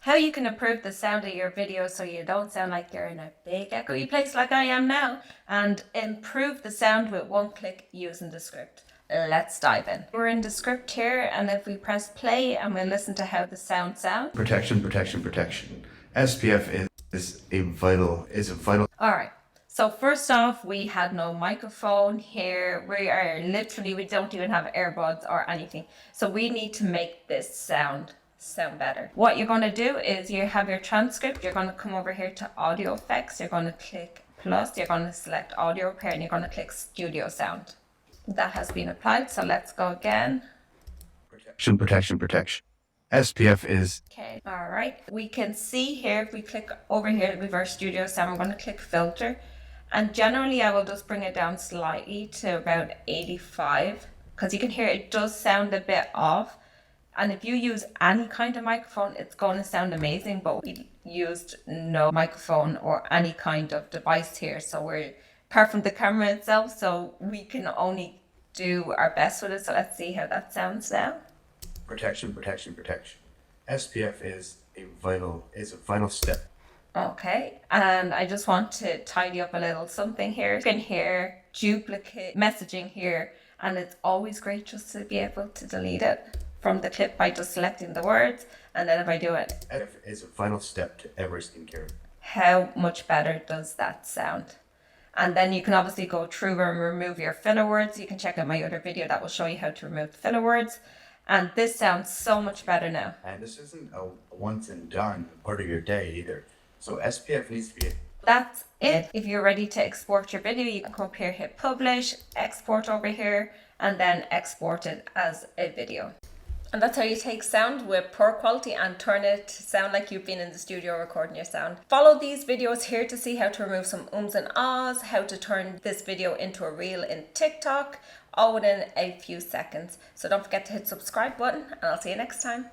How you can improve the sound of your video so you don't sound like you're in a big echoey place like I am now, and improve the sound with one click using Descript. Let's dive in. We're in Descript here, and if we press play and we'll listen to how the sound sounds. Protection, protection, protection. SPF is a vital. All right. So first off, we had no microphone here. We don't even have earbuds or anything. So we need to make this sound better. What you're going to do is you have your transcript. You're going to come over here to audio effects. You're going to click plus. You're going to select audio repair and you're going to click studio sound. That has been applied. So let's go again. Protection, protection, protection. SPF is... Okay, all right. We can see here, if we click over here with our studio sound, we're going to click filter. And generally, I will just bring it down slightly to about 85, because you can hear it does sound a bit off. And if you use any kind of microphone, it's going to sound amazing, but we used no microphone or any kind of device here. So we're, apart from the camera itself, so we can only do our best with it. So let's see how that sounds now. Protection, protection, protection. SPF is a vital step. Okay, and I just want to tidy up a little something here. You can hear duplicate messaging here, and it's always great just to be able to delete it from the clip by just selecting the words. And then if I do it, SPF is a vital step to every skincare. How much better does that sound? And then you can obviously go through and remove your filler words. You can check out my other video that will show you how to remove the filler words. And this sounds so much better now. And this isn't a once and done part of your day either. So SPF needs to be... That's it. If you're ready to export your video, you can come up here, hit publish, export over here, and then export it as a video. And that's how you take sound with poor quality and turn it to sound like you've been in the studio recording your sound. Follow these videos here to see how to remove some ums and ahs, how to turn this video into a reel in TikTok, all within a few seconds. So don't forget to hit subscribe button, and I'll see you next time.